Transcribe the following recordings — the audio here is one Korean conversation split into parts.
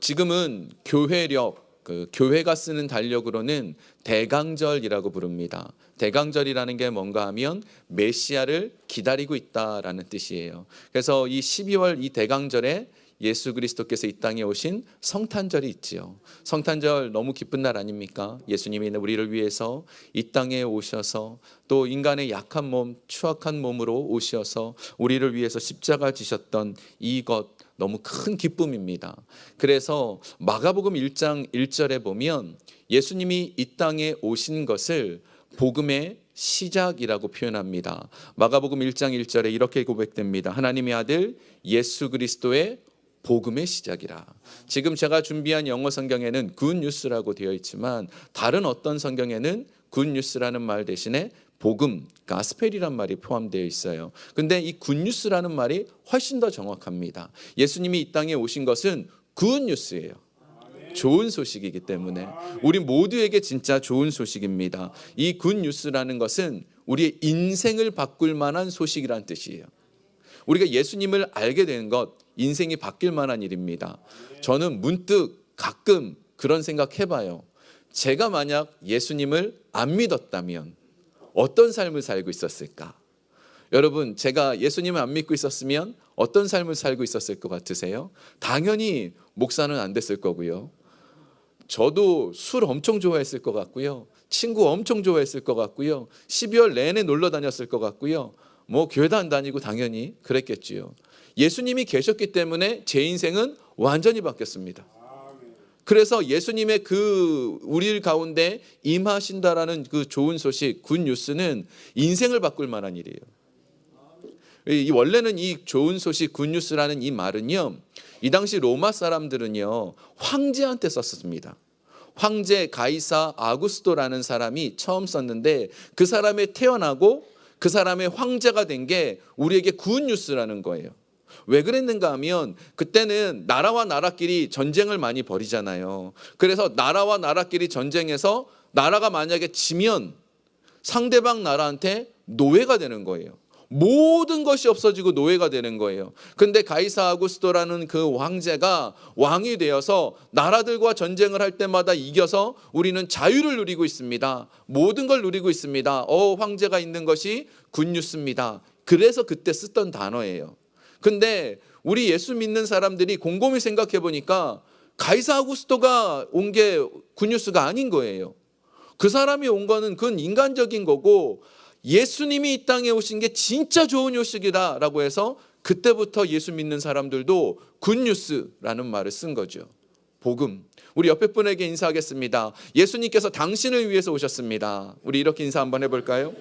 지금은 교회가 쓰는 달력으로는 대강절이라고 부릅니다. 대강절이라는 게 뭔가 하면 메시아를 기다리고 있다라는 뜻이에요. 그래서 이 12월 이 대강절에 예수 그리스도께서 이 땅에 오신 성탄절이 있지요. 성탄절 너무 기쁜 날 아닙니까? 예수님이 우리를 위해서 이 땅에 오셔서 또 인간의 약한 몸, 추악한 몸으로 오셔서 우리를 위해서 십자가 지셨던 이것 너무 큰 기쁨입니다. 그래서 마가복음 1장 1절에 보면 예수님이 이 땅에 오신 것을 복음의 시작이라고 표현합니다. 마가복음 1장 1절에 이렇게 고백됩니다. 하나님의 아들 예수 그리스도의 복음의 시작이라. 지금 제가 준비한 영어 성경에는 굿뉴스라고 되어 있지만 다른 어떤 성경에는 굿뉴스라는 말 대신에 복음, 가스펠이란 말이 포함되어 있어요. 근데 이 굿뉴스라는 말이 훨씬 더 정확합니다. 예수님이 이 땅에 오신 것은 굿뉴스예요. 좋은 소식이기 때문에 우리 모두에게 진짜 좋은 소식입니다. 이 굿뉴스라는 것은 우리의 인생을 바꿀 만한 소식이란 뜻이에요. 우리가 예수님을 알게 되는 것, 인생이 바뀔 만한 일입니다. 저는 문득 가끔 그런 생각 해봐요. 제가 만약 예수님을 안 믿었다면 어떤 삶을 살고 있었을까? 여러분, 제가 예수님을 안 믿고 있었으면 어떤 삶을 살고 있었을 것 같으세요? 당연히 목사는 안 됐을 거고요. 저도 술 엄청 좋아했을 것 같고요. 친구 엄청 좋아했을 것 같고요. 12월 내내 놀러 다녔을 것 같고요. 교회도 안 다니고 당연히 그랬겠지요. 예수님이 계셨기 때문에 제 인생은 완전히 바뀌었습니다. 그래서 예수님의 우리 가운데 임하신다라는 그 좋은 소식, 굿뉴스는 인생을 바꿀 만한 일이에요. 원래는 이 좋은 소식, 굿뉴스라는 이 말은요, 이 당시 로마 사람들은요, 황제한테 썼습니다. 황제 가이사 아구스토라는 사람이 처음 썼는데 그 사람이 태어나고 그 사람의 황제가 된 게 우리에게 굿뉴스라는 거예요. 왜 그랬는가 하면 그때는 나라와 나라끼리 전쟁을 많이 벌이잖아요. 그래서 나라와 나라끼리 전쟁에서 나라가 만약에 지면 상대방 나라한테 노예가 되는 거예요. 모든 것이 없어지고 노예가 되는 거예요. 근데 가이사 아구스토라는 그 황제가 왕이 되어서 나라들과 전쟁을 할 때마다 이겨서 우리는 자유를 누리고 있습니다. 모든 걸 누리고 있습니다. 황제가 있는 것이 굿뉴스입니다. 그래서 그때 쓰던 단어예요. 근데 우리 예수 믿는 사람들이 곰곰이 생각해 보니까 가이사 아구스토가 온 게 굿뉴스가 아닌 거예요. 그 사람이 온 거는 그건 인간적인 거고 예수님이 이 땅에 오신 게 진짜 좋은 소식이다라고 해서 그때부터 예수 믿는 사람들도 굿뉴스라는 말을 쓴 거죠. 복음. 우리 옆에 분에게 인사하겠습니다. 예수님께서 당신을 위해서 오셨습니다. 우리 이렇게 인사 한번 해볼까요?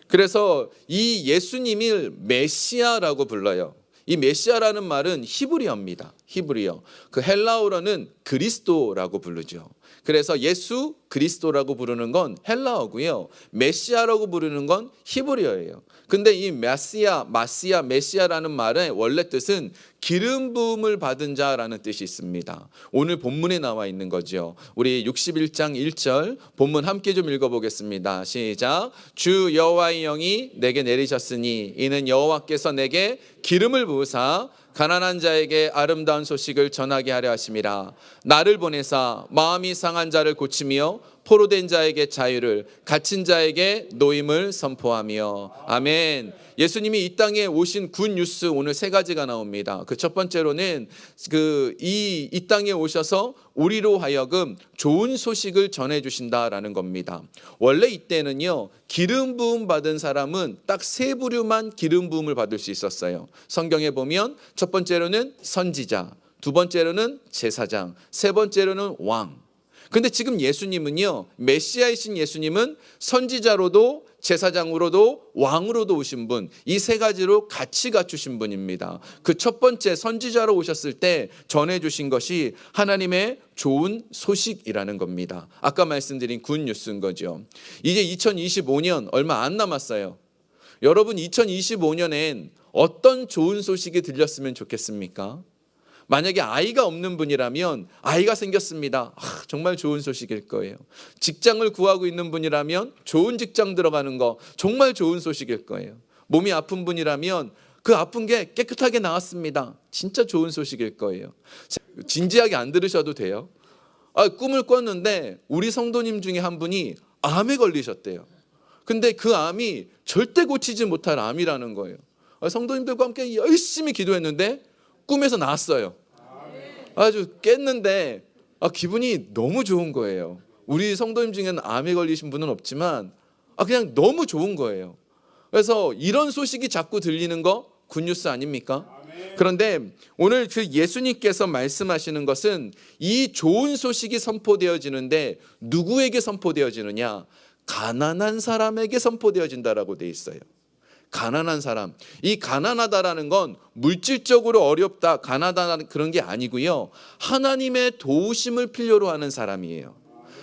그래서 이 예수님을 메시아라고 불러요. 이 메시아라는 말은 히브리어입니다. 히브리어. 그 헬라어로는 그리스도라고 부르죠. 그래서 예수 그리스도라고 부르는 건 헬라어고요. 메시아라고 부르는 건 히브리어예요. 근데 이 메시아라는 말의 원래 뜻은 기름 부음을 받은 자라는 뜻이 있습니다. 오늘 본문에 나와 있는 거죠. 우리 61장 1절 본문 함께 좀 읽어보겠습니다. 시작. 주 여호와의 영이 내게 내리셨으니 이는 여호와께서 내게 기름을 부으사 가난한 자에게 아름다운 소식을 전하게 하려 하심이라. 나를 보내사 마음이 상한 자를 고치며 포로된 자에게 자유를, 갇힌 자에게 노임을 선포하며. 아멘. 예수님이 이 땅에 오신 굿뉴스 오늘 세 가지가 나옵니다. 그 첫 번째로는 이 땅에 오셔서 우리로 하여금 좋은 소식을 전해 주신다라는 겁니다. 원래 이때는요, 기름 부음 받은 사람은 딱 세 부류만 기름 부음을 받을 수 있었어요. 성경에 보면 첫 번째로는 선지자, 두 번째로는 제사장, 세 번째로는 왕. 근데 지금 예수님은요, 메시아이신 예수님은 선지자로도 제사장으로도 왕으로도 오신 분, 이 세 가지로 같이 갖추신 분입니다. 그 첫 번째 선지자로 오셨을 때 전해주신 것이 하나님의 좋은 소식이라는 겁니다. 아까 말씀드린 굿뉴스인 거죠. 이제 2025년 얼마 안 남았어요. 여러분 2025년엔 어떤 좋은 소식이 들렸으면 좋겠습니까? 만약에 아이가 없는 분이라면 아이가 생겼습니다. 정말 좋은 소식일 거예요. 직장을 구하고 있는 분이라면 좋은 직장 들어가는 거 정말 좋은 소식일 거예요. 몸이 아픈 분이라면 그 아픈 게 깨끗하게 나았습니다. 진짜 좋은 소식일 거예요. 진지하게 안 들으셔도 돼요. 꿈을 꿨는데 우리 성도님 중에 한 분이 암에 걸리셨대요. 근데 그 암이 절대 고치지 못할 암이라는 거예요. 성도님들과 함께 열심히 기도했는데 꿈에서 나았어요. 아주 깼는데 기분이 너무 좋은 거예요. 우리 성도님 중에는 암에 걸리신 분은 없지만 그냥 너무 좋은 거예요. 그래서 이런 소식이 자꾸 들리는 거 굿뉴스 아닙니까? 그런데 오늘 그 예수님께서 말씀하시는 것은 이 좋은 소식이 선포되어지는데 누구에게 선포되어지느냐? 가난한 사람에게 선포되어진다라고 돼 있어요. 가난한 사람. 이 가난하다라는 건 물질적으로 어렵다, 가난하다는 그런 게 아니고요. 하나님의 도우심을 필요로 하는 사람이에요.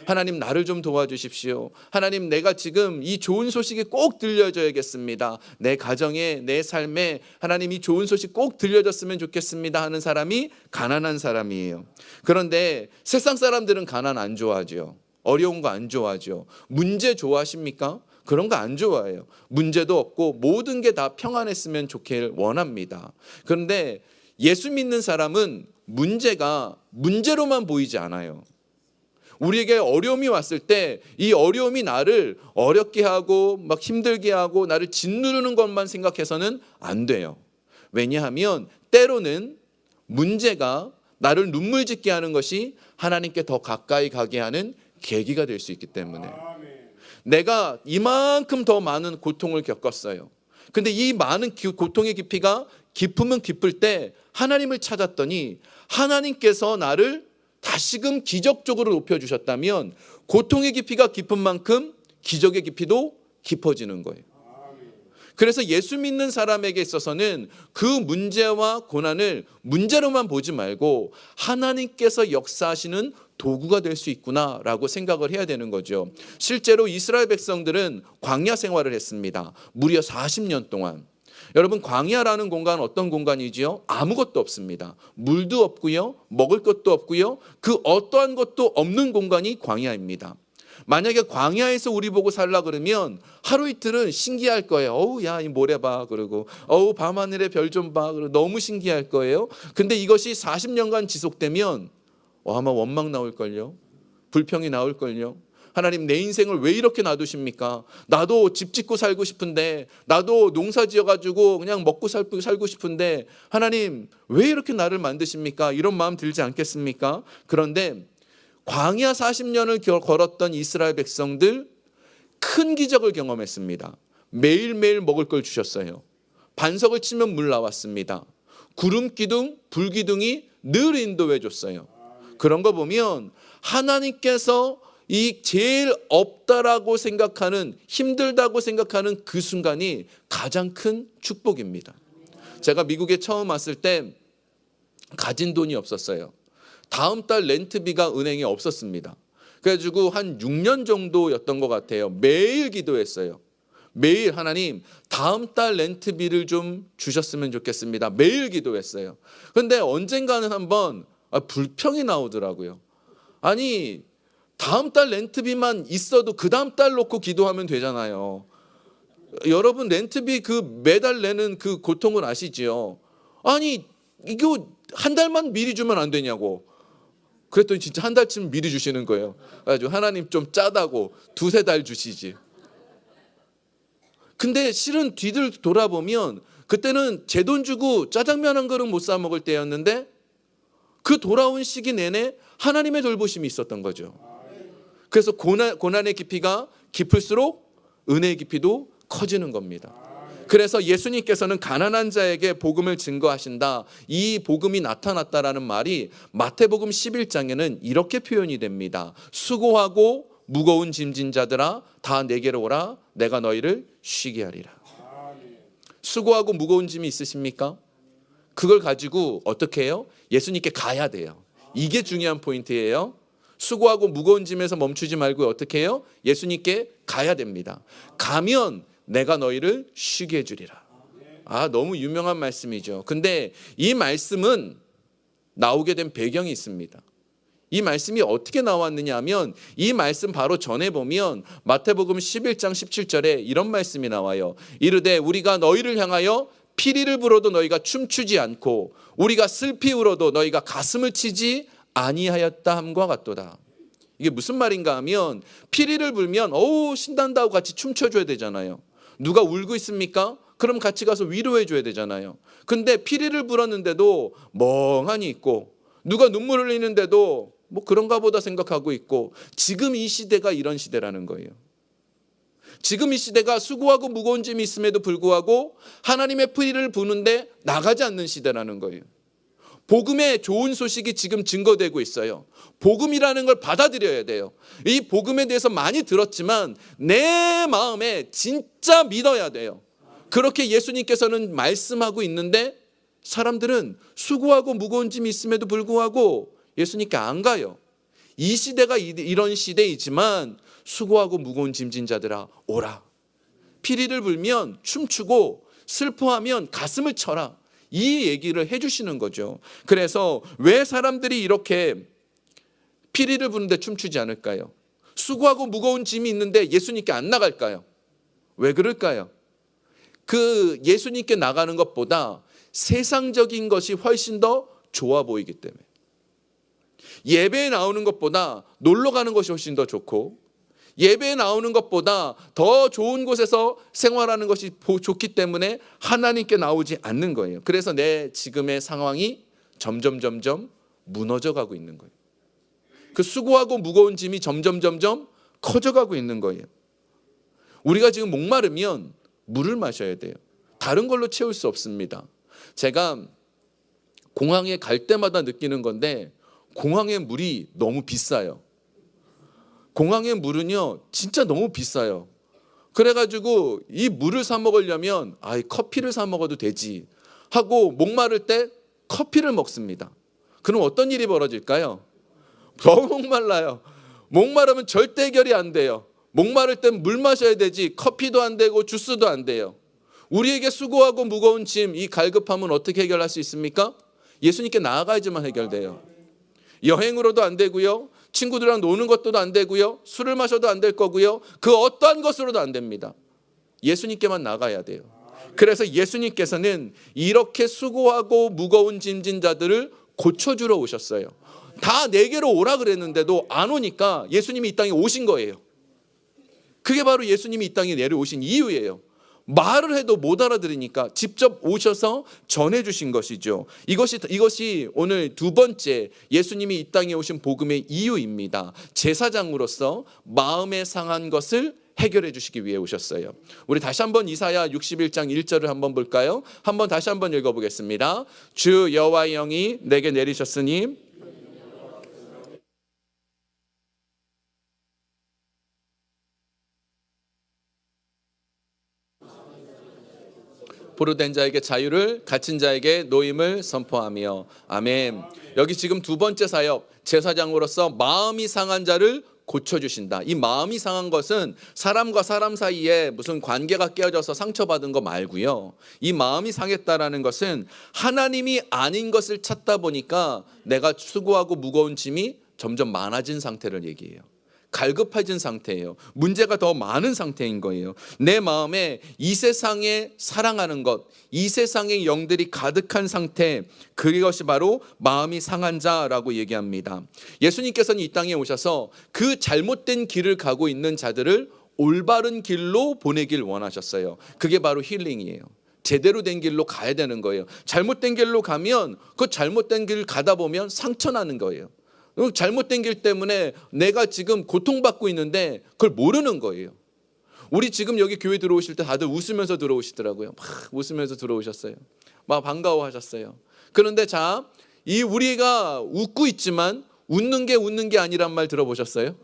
하나님 나를 좀 도와주십시오. 하나님 내가 지금 이 좋은 소식이 꼭 들려줘야겠습니다. 내 가정에 내 삶에 하나님 이 좋은 소식 꼭 들려줬으면 좋겠습니다 하는 사람이 가난한 사람이에요. 그런데 세상 사람들은 가난 안 좋아하죠. 어려운 거 안 좋아하죠. 문제 좋아하십니까? 그런 거 안 좋아해요. 문제도 없고 모든 게 다 평안했으면 좋길 원합니다. 그런데 예수 믿는 사람은 문제가 문제로만 보이지 않아요. 우리에게 어려움이 왔을 때 이 어려움이 나를 어렵게 하고 막 힘들게 하고 나를 짓누르는 것만 생각해서는 안 돼요. 왜냐하면 때로는 문제가 나를 눈물 짓게 하는 것이 하나님께 더 가까이 가게 하는 계기가 될 수 있기 때문에 내가 이만큼 더 많은 고통을 겪었어요. 근데 이 많은 고통의 깊이가 깊으면 깊을 때 하나님을 찾았더니 하나님께서 나를 다시금 기적적으로 높여주셨다면 고통의 깊이가 깊은 만큼 기적의 깊이도 깊어지는 거예요. 그래서 예수 믿는 사람에게 있어서는 그 문제와 고난을 문제로만 보지 말고 하나님께서 역사하시는 도구가 될 수 있구나라고 생각을 해야 되는 거죠. 실제로 이스라엘 백성들은 광야 생활을 했습니다. 무려 40년 동안. 여러분 광야라는 공간은 어떤 공간이지요? 아무것도 없습니다. 물도 없고요. 먹을 것도 없고요. 그 어떠한 것도 없는 공간이 광야입니다. 만약에 광야에서 우리 보고 살라 그러면 하루 이틀은 신기할 거예요. 어우 야 이 모래 봐 그러고 어우 밤하늘의 별 좀 봐 그러고 너무 신기할 거예요. 근데 이것이 40년간 지속되면 아마 원망 나올걸요. 불평이 나올걸요. 하나님 내 인생을 왜 이렇게 놔두십니까? 나도 집 짓고 살고 싶은데 나도 농사 지어가지고 그냥 먹고 살고 싶은데 하나님 왜 이렇게 나를 만드십니까? 이런 마음 들지 않겠습니까? 그런데 광야 40년을 걸었던 이스라엘 백성들 큰 기적을 경험했습니다. 매일매일 먹을 걸 주셨어요. 반석을 치면 물 나왔습니다. 구름 기둥, 불 기둥이 늘 인도해 줬어요. 그런 거 보면 하나님께서 이 제일 없다라고 생각하는 힘들다고 생각하는 그 순간이 가장 큰 축복입니다. 제가 미국에 처음 왔을 때 가진 돈이 없었어요. 다음 달 렌트비가 은행에 없었습니다. 그래가지고 한 6년 정도였던 것 같아요. 매일 기도했어요. 매일 하나님 다음 달 렌트비를 좀 주셨으면 좋겠습니다. 매일 기도했어요. 그런데 언젠가는 한번 불평이 나오더라고요. 아니 다음 달 렌트비만 있어도 그 다음 달 놓고 기도하면 되잖아요. 여러분 렌트비 그 매달 내는 그 고통을 아시지요? 아니 이거 한 달만 미리 주면 안 되냐고. 그랬더니 진짜 한 달쯤 미리 주시는 거예요. 그래가지고 하나님 좀 짜다고 두세 달 주시지. 근데 실은 뒤를 돌아보면 그때는 제 돈 주고 짜장면 한 그릇 못 사 먹을 때였는데 그 돌아온 시기 내내 하나님의 돌보심이 있었던 거죠. 그래서 고난의 깊이가 깊을수록 은혜의 깊이도 커지는 겁니다. 그래서 예수님께서는 가난한 자에게 복음을 증거하신다. 이 복음이 나타났다라는 말이 마태복음 11장에는 이렇게 표현이 됩니다. 수고하고 무거운 짐진 자들아 다 내게로 오라. 내가 너희를 쉬게 하리라. 수고하고 무거운 짐이 있으십니까? 그걸 가지고 어떻게 해요? 예수님께 가야 돼요. 이게 중요한 포인트예요. 수고하고 무거운 짐에서 멈추지 말고 어떻게 해요? 예수님께 가야 됩니다. 가면 내가 너희를 쉬게 해주리라. 너무 유명한 말씀이죠. 근데 이 말씀은 나오게 된 배경이 있습니다. 이 말씀이 어떻게 나왔느냐 하면 이 말씀 바로 전에 보면 마태복음 11장 17절에 이런 말씀이 나와요. 이르되 우리가 너희를 향하여 피리를 불어도 너희가 춤추지 않고 우리가 슬피 울어도 너희가 가슴을 치지 아니하였다 함과 같도다. 이게 무슨 말인가 하면 피리를 불면 신난다고 같이 춤춰줘야 되잖아요. 누가 울고 있습니까? 그럼 같이 가서 위로해 줘야 되잖아요. 근데 피리를 불었는데도 멍하니 있고 누가 눈물 흘리는데도 뭐 그런가 보다 생각하고 있고, 지금 이 시대가 이런 시대라는 거예요. 지금 이 시대가 수고하고 무거운 짐이 있음에도 불구하고 하나님의 피리를 부는데 나가지 않는 시대라는 거예요. 복음의 좋은 소식이 지금 증거되고 있어요. 복음이라는 걸 받아들여야 돼요. 이 복음에 대해서 많이 들었지만 내 마음에 진짜 믿어야 돼요. 그렇게 예수님께서는 말씀하고 있는데 사람들은 수고하고 무거운 짐이 있음에도 불구하고 예수님께 안 가요. 이 시대가 이런 시대이지만 수고하고 무거운 짐진 자들아 오라. 피리를 불면 춤추고 슬퍼하면 가슴을 쳐라. 이 얘기를 해주시는 거죠. 그래서 왜 사람들이 이렇게 피리를 부는데 춤추지 않을까요? 수고하고 무거운 짐이 있는데 예수님께 안 나갈까요? 왜 그럴까요? 그 예수님께 나가는 것보다 세상적인 것이 훨씬 더 좋아 보이기 때문에. 예배에 나오는 것보다 놀러 가는 것이 훨씬 더 좋고, 예배에 나오는 것보다 더 좋은 곳에서 생활하는 것이 좋기 때문에 하나님께 나오지 않는 거예요. 그래서 내 지금의 상황이 점점 무너져 가고 있는 거예요. 그 수고하고 무거운 짐이 점점 커져가고 있는 거예요. 우리가 지금 목마르면 물을 마셔야 돼요. 다른 걸로 채울 수 없습니다. 제가 공항에 갈 때마다 느끼는 건데 공항의 물이 너무 비싸요. 공항의 물은요 진짜 너무 비싸요. 그래가지고 이 물을 사 먹으려면 커피를 사 먹어도 되지 하고 목마를 때 커피를 먹습니다. 그럼 어떤 일이 벌어질까요? 너무 목말라요. 목마르면 절대 해결이 안 돼요. 목마를 땐 물 마셔야 되지 커피도 안 되고 주스도 안 돼요. 우리에게 수고하고 무거운 짐, 이 갈급함은 어떻게 해결할 수 있습니까? 예수님께 나아가야지만 해결돼요. 여행으로도 안 되고요, 친구들이랑 노는 것도 안 되고요, 술을 마셔도 안 될 거고요, 그 어떠한 것으로도 안 됩니다. 예수님께만 나가야 돼요. 그래서 예수님께서는 이렇게 수고하고 무거운 짐진 자들을 고쳐주러 오셨어요. 다 내게로 오라 그랬는데도 안 오니까 예수님이 이 땅에 오신 거예요. 그게 바로 예수님이 이 땅에 내려오신 이유예요. 말을 해도 못 알아들으니까 직접 오셔서 전해주신 것이죠. 이것이 오늘 두 번째 예수님이 이 땅에 오신 복음의 이유입니다. 제사장으로서 마음에 상한 것을 해결해 주시기 위해 오셨어요. 우리 다시 한번 이사야 61장 1절을 한번 볼까요? 한번 다시 한번 읽어보겠습니다. 주 여호와의 영이 내게 내리셨으니 포로된 자에게 자유를, 갇힌 자에게 노임을 선포하며. 아멘. 여기 지금 두 번째 사역, 제사장으로서 마음이 상한 자를 고쳐주신다. 이 마음이 상한 것은 사람과 사람 사이에 무슨 관계가 깨어져서 상처받은 거 말고요, 이 마음이 상했다라는 것은 하나님이 아닌 것을 찾다 보니까 내가 수고하고 무거운 짐이 점점 많아진 상태를 얘기해요. 갈급해진 상태예요. 문제가 더 많은 상태인 거예요. 내 마음에 이 세상에 사랑하는 것, 이 세상의 영들이 가득한 상태, 그것이 바로 마음이 상한 자라고 얘기합니다. 예수님께서는 이 땅에 오셔서 그 잘못된 길을 가고 있는 자들을 올바른 길로 보내길 원하셨어요. 그게 바로 힐링이에요. 제대로 된 길로 가야 되는 거예요. 잘못된 길로 가면 그 잘못된 길 가다 보면 상처나는 거예요. 잘못된 길 때문에 내가 지금 고통받고 있는데 그걸 모르는 거예요. 우리 지금 여기 교회 들어오실 때 다들 웃으면서 들어오시더라고요. 막 웃으면서 들어오셨어요. 막 반가워하셨어요. 그런데 이 우리가 웃고 있지만 웃는 게 아니란 말 들어보셨어요?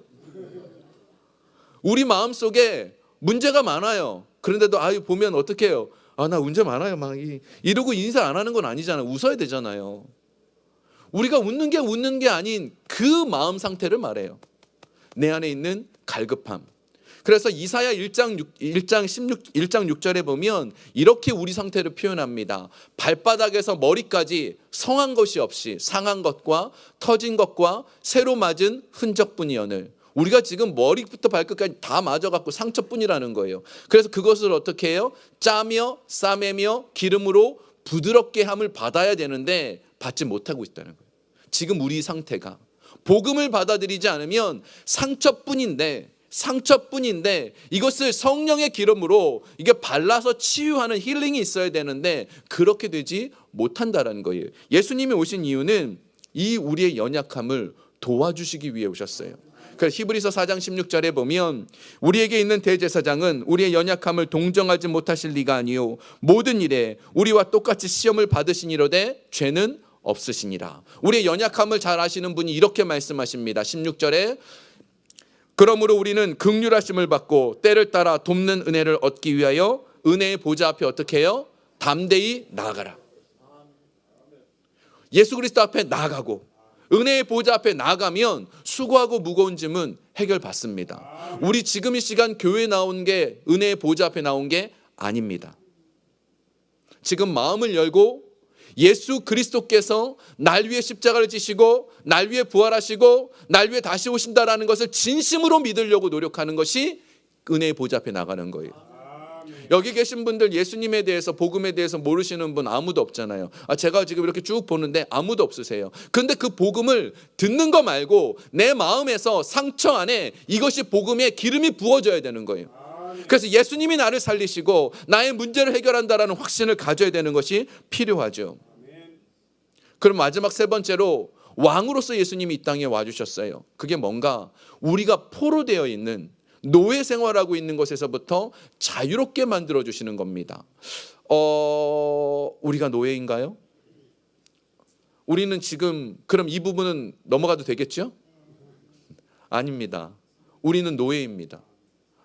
우리 마음속에 문제가 많아요. 그런데도 보면 어떻게 해요? 나 문제 많아요. 막 이러고 인사 안 하는 건 아니잖아요. 웃어야 되잖아요. 우리가 웃는 게 아닌 그 마음 상태를 말해요. 내 안에 있는 갈급함. 그래서 이사야 1장 6절에 보면 이렇게 우리 상태를 표현합니다. 발바닥에서 머리까지 성한 것이 없이 상한 것과 터진 것과 새로 맞은 흔적뿐이오늘. 우리가 지금 머리부터 발끝까지 다 맞아갖고 상처뿐이라는 거예요. 그래서 그것을 어떻게 해요? 짜며 싸매며 기름으로 부드럽게 함을 받아야 되는데 받지 못하고 있다는 거예요. 지금 우리 상태가 복음을 받아들이지 않으면 상처뿐인데 이것을 성령의 기름으로 이게 발라서 치유하는 힐링이 있어야 되는데 그렇게 되지 못한다라는 거예요. 예수님이 오신 이유는 이 우리의 연약함을 도와주시기 위해 오셨어요. 그래서 히브리서 4장 16절에 보면 우리에게 있는 대제사장은 우리의 연약함을 동정하지 못하실 리가 아니요 모든 일에 우리와 똑같이 시험을 받으시니로되 죄는 없으시니라. 우리의 연약함을 잘 아시는 분이 이렇게 말씀하십니다. 16절에 그러므로 우리는 긍휼하심을 받고 때를 따라 돕는 은혜를 얻기 위하여 은혜의 보좌 앞에 어떻게 해요? 담대히 나아가라. 예수 그리스도 앞에 나아가고 은혜의 보좌 앞에 나아가면 수고하고 무거운 짐은 해결받습니다. 우리 지금 이 시간 교회에 나온 게 은혜의 보좌 앞에 나온 게 아닙니다. 지금 마음을 열고 예수 그리스도께서 날 위해 십자가를 지시고 날 위해 부활하시고 날 위해 다시 오신다라는 것을 진심으로 믿으려고 노력하는 것이 은혜의 보좌 앞에 나가는 거예요. 여기 계신 분들 예수님에 대해서 복음에 대해서 모르시는 분 아무도 없잖아요. 제가 지금 이렇게 쭉 보는데 아무도 없으세요. 근데 그 복음을 듣는 거 말고 내 마음에서 상처 안에 이것이 복음의 기름이 부어져야 되는 거예요. 그래서 예수님이 나를 살리시고 나의 문제를 해결한다라는 확신을 가져야 되는 것이 필요하죠. 그럼 마지막 세 번째로 왕으로서 예수님이 이 땅에 와주셨어요. 그게 뭔가 우리가 포로되어 있는 노예 생활하고 있는 것에서부터 자유롭게 만들어주시는 겁니다. 우리가 노예인가요? 우리는 지금 그럼 이 부분은 넘어가도 되겠죠? 아닙니다. 우리는 노예입니다.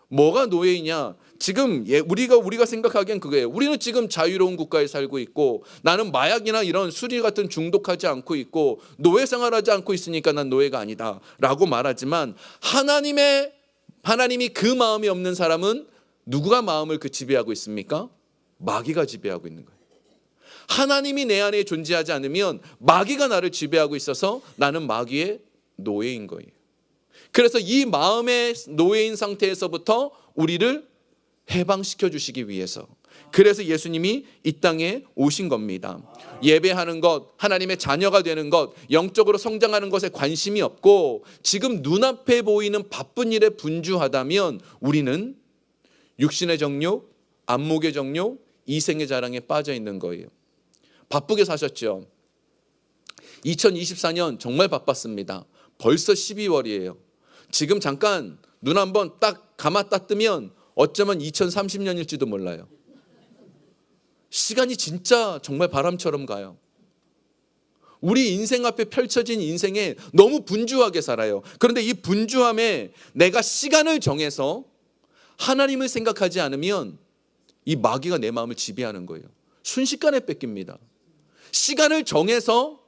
뭐가 노예이냐? 지금 우리가 생각하기엔 그거예요. 우리는 지금 자유로운 국가에 살고 있고 나는 마약이나 이런 술이 같은 중독하지 않고 있고 노예 생활하지 않고 있으니까 난 노예가 아니다 라고 말하지만 하나님이 그 마음이 없는 사람은 누구가 마음을 그 지배하고 있습니까? 마귀가 지배하고 있는 거예요. 하나님이 내 안에 존재하지 않으면 마귀가 나를 지배하고 있어서 나는 마귀의 노예인 거예요. 그래서 이 마음의 노예인 상태에서부터 우리를 해방시켜 주시기 위해서 그래서 예수님이 이 땅에 오신 겁니다. 예배하는 것, 하나님의 자녀가 되는 것, 영적으로 성장하는 것에 관심이 없고 지금 눈앞에 보이는 바쁜 일에 분주하다면 우리는 육신의 정욕, 안목의 정욕, 이생의 자랑에 빠져 있는 거예요. 바쁘게 사셨죠. 2024년 정말 바빴습니다. 벌써 12월이에요. 지금 잠깐 눈 한번 딱 감았다 뜨면 어쩌면 2030년일지도 몰라요. 시간이 진짜 정말 바람처럼 가요. 우리 인생 앞에 펼쳐진 인생에 너무 분주하게 살아요. 그런데 이 분주함에 내가 시간을 정해서 하나님을 생각하지 않으면 이 마귀가 내 마음을 지배하는 거예요. 순식간에 뺏깁니다. 시간을 정해서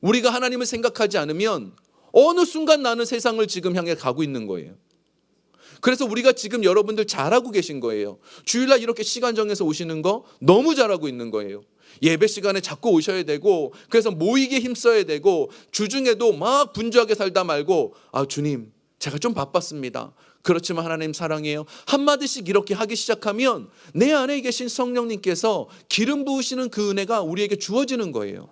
우리가 하나님을 생각하지 않으면 어느 순간 나는 세상을 지금 향해 가고 있는 거예요. 그래서 우리가 지금 여러분들 잘하고 계신 거예요. 주일날 이렇게 시간 정해서 오시는 거 너무 잘하고 있는 거예요. 예배 시간에 자꾸 오셔야 되고 그래서 모이게 힘써야 되고 주중에도 막 분주하게 살다 말고 주님 제가 좀 바빴습니다. 그렇지만 하나님 사랑해요. 한마디씩 이렇게 하기 시작하면 내 안에 계신 성령님께서 기름 부으시는 그 은혜가 우리에게 주어지는 거예요.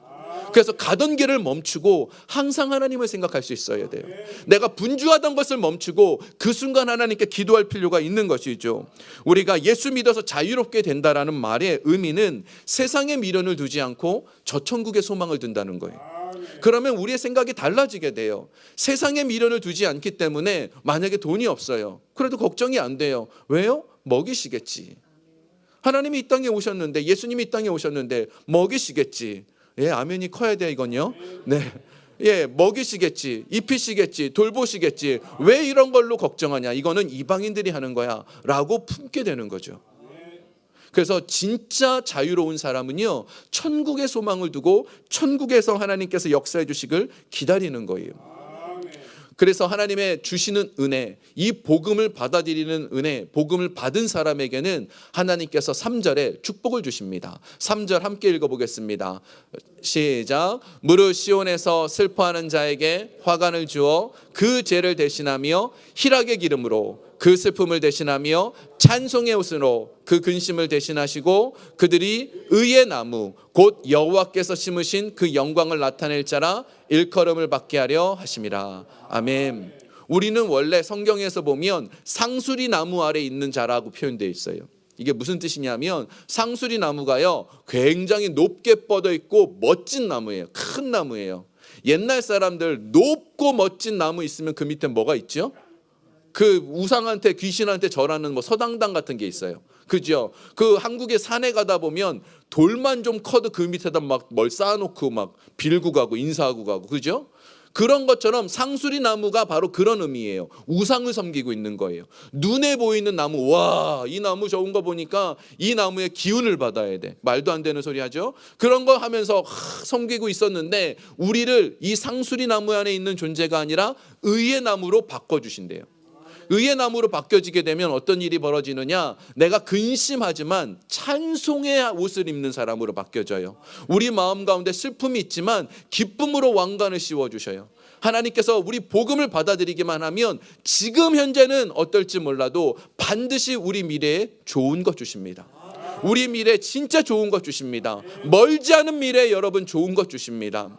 그래서 가던 길을 멈추고 항상 하나님을 생각할 수 있어야 돼요. 내가 분주하던 것을 멈추고 그 순간 하나님께 기도할 필요가 있는 것이죠. 우리가 예수 믿어서 자유롭게 된다라는 말의 의미는 세상에 미련을 두지 않고 저 천국의 소망을 둔다는 거예요. 그러면 우리의 생각이 달라지게 돼요. 세상에 미련을 두지 않기 때문에 만약에 돈이 없어요. 그래도 걱정이 안 돼요. 왜요? 먹이시겠지. 하나님이 이 땅에 오셨는데 예수님이 이 땅에 오셨는데 먹이시겠지. 예, 아멘이 커야 돼 이건요. 네, 예, 먹이시겠지, 입히시겠지, 돌보시겠지. 왜 이런 걸로 걱정하냐? 이거는 이방인들이 하는 거야라고 품게 되는 거죠. 그래서 진짜 자유로운 사람은요, 천국의 소망을 두고 천국에서 하나님께서 역사해 주시길 기다리는 거예요. 그래서 하나님의 주시는 은혜, 이 복음을 받아들이는 은혜, 복음을 받은 사람에게는 하나님께서 3절에 축복을 주십니다. 3절 함께 읽어보겠습니다. 시작. 무릇 시온에서 슬퍼하는 자에게 화관을 주어 그 죄를 대신하며 희락의 기름으로 그 슬픔을 대신하며 찬송의 옷으로 그 근심을 대신하시고 그들이 의의 나무 곧 여호와께서 심으신 그 영광을 나타낼 자라 일컬음을 받게 하려 하심이라. 아멘. 우리는 원래 성경에서 보면 상수리 나무 아래 있는 자라고 표현되어 있어요. 이게 무슨 뜻이냐면 상수리 나무가요 굉장히 높게 뻗어 있고 멋진 나무예요. 큰 나무예요. 옛날 사람들 높고 멋진 나무 있으면 그 밑에 뭐가 있죠? 그 우상한테 귀신한테 절하는 뭐 서당당 같은 게 있어요. 그죠? 그 한국의 산에 가다 보면 돌만 좀 커도 그 밑에다 막 뭘 쌓아놓고 막 빌고 가고 인사하고 가고 그죠? 그런 것처럼 상수리 나무가 바로 그런 의미예요. 우상을 섬기고 있는 거예요. 눈에 보이는 나무, 와, 이 나무 좋은 거 보니까 이 나무의 기운을 받아야 돼. 말도 안 되는 소리 하죠. 그런 거 하면서 섬기고 있었는데 우리를 이 상수리 나무 안에 있는 존재가 아니라 의의 나무로 바꿔주신대요. 의의 나무로 바뀌어지게 되면 어떤 일이 벌어지느냐, 내가 근심하지만 찬송의 옷을 입는 사람으로 바뀌어져요. 우리 마음 가운데 슬픔이 있지만 기쁨으로 왕관을 씌워주셔요. 하나님께서 우리 복음을 받아들이기만 하면 지금 현재는 어떨지 몰라도 반드시 우리 미래에 좋은 것 주십니다. 우리 미래에 진짜 좋은 것 주십니다. 멀지 않은 미래에 여러분 좋은 것 주십니다.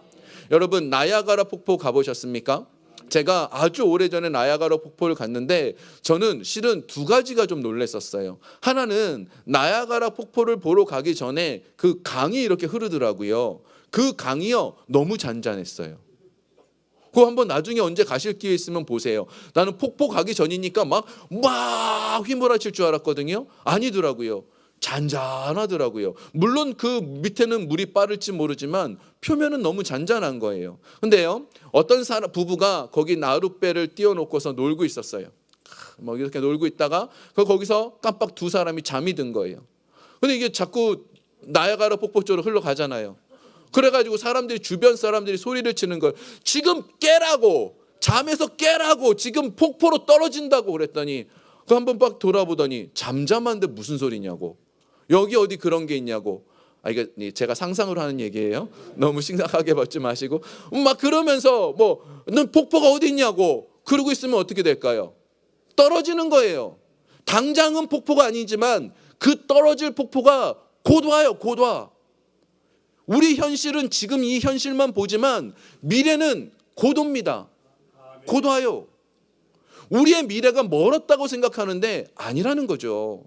여러분 나야가라 폭포 가보셨습니까? 제가 아주 오래전에 나야가라 폭포를 갔는데 저는 실은 두 가지가 좀 놀랐었어요. 하나는 나야가라 폭포를 보러 가기 전에 그 강이 이렇게 흐르더라고요. 그 강이요 너무 잔잔했어요. 그거 한번 나중에 언제 가실 기회 있으면 보세요. 나는 폭포 가기 전이니까 막 휘몰아칠 줄 알았거든요. 아니더라고요. 잔잔하더라고요. 물론 그 밑에는 물이 빠를지 모르지만 표면은 너무 잔잔한 거예요. 근데요, 어떤 부부가 거기 나룻배를 띄워놓고서 놀고 있었어요. 뭐 이렇게 놀고 있다가 거기서 깜빡 두 사람이 잠이 든 거예요. 근데 이게 자꾸 나야가라 폭포 쪽으로 흘러가잖아요. 그래가지고 주변 사람들이 소리를 치는 걸 지금 깨라고, 잠에서 깨라고, 지금 폭포로 떨어진다고 그랬더니 그 한 번 빡 돌아보더니 잠잠한데 무슨 소리냐고, 여기 어디 그런 게 있냐고. 이게 제가 상상으로 하는 얘기예요. 너무 심각하게 받지 마시고 막 그러면서 넌 폭포가 어디 있냐고 그러고 있으면 어떻게 될까요? 떨어지는 거예요. 당장은 폭포가 아니지만 그 떨어질 폭포가 곧 와요. 곧 와. 우리 현실은 지금 이 현실만 보지만 미래는 곧 옵니다. 곧 와요. 우리의 미래가 멀었다고 생각하는데 아니라는 거죠.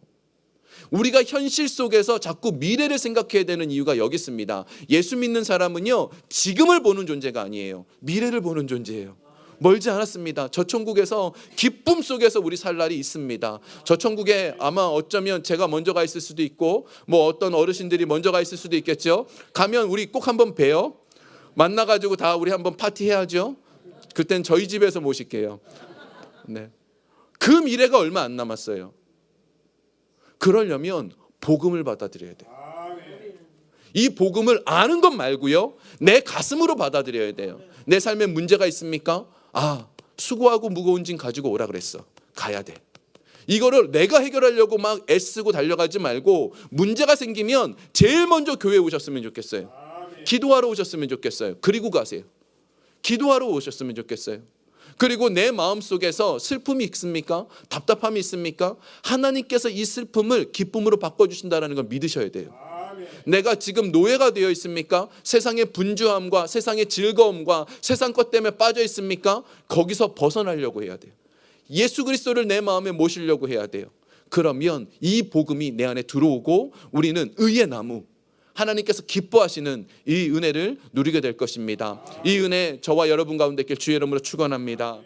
우리가 현실 속에서 자꾸 미래를 생각해야 되는 이유가 여기 있습니다. 예수 믿는 사람은요 지금을 보는 존재가 아니에요. 미래를 보는 존재예요. 멀지 않았습니다. 저 천국에서 기쁨 속에서 우리 살 날이 있습니다. 저 천국에 아마 어쩌면 제가 먼저 가 있을 수도 있고 어떤 어르신들이 먼저 가 있을 수도 있겠죠. 가면 우리 꼭 한번 봬요. 만나가지고 다 우리 한번 파티해야죠. 그땐 저희 집에서 모실게요. 네. 그 미래가 얼마 안 남았어요. 그러려면 복음을 받아들여야 돼요. 이 복음을 아는 것 말고요, 내 가슴으로 받아들여야 돼요. 내 삶에 문제가 있습니까? 수고하고 무거운 짐 가지고 오라 그랬어. 가야 돼. 이거를 내가 해결하려고 막 애쓰고 달려가지 말고 문제가 생기면 제일 먼저 교회에 오셨으면 좋겠어요. 기도하러 오셨으면 좋겠어요. 그리고 가세요. 기도하러 오셨으면 좋겠어요. 그리고 내 마음속에서 슬픔이 있습니까? 답답함이 있습니까? 하나님께서 이 슬픔을 기쁨으로 바꿔주신다는 걸 믿으셔야 돼요. 내가 지금 노예가 되어 있습니까? 세상의 분주함과 세상의 즐거움과 세상 것 때문에 빠져 있습니까? 거기서 벗어나려고 해야 돼요. 예수 그리스도를 내 마음에 모시려고 해야 돼요. 그러면 이 복음이 내 안에 들어오고 우리는 의의 나무, 하나님께서 기뻐하시는 이 은혜를 누리게 될 것입니다. 이 은혜 저와 여러분 가운데 있길 주의 이름으로 축원합니다.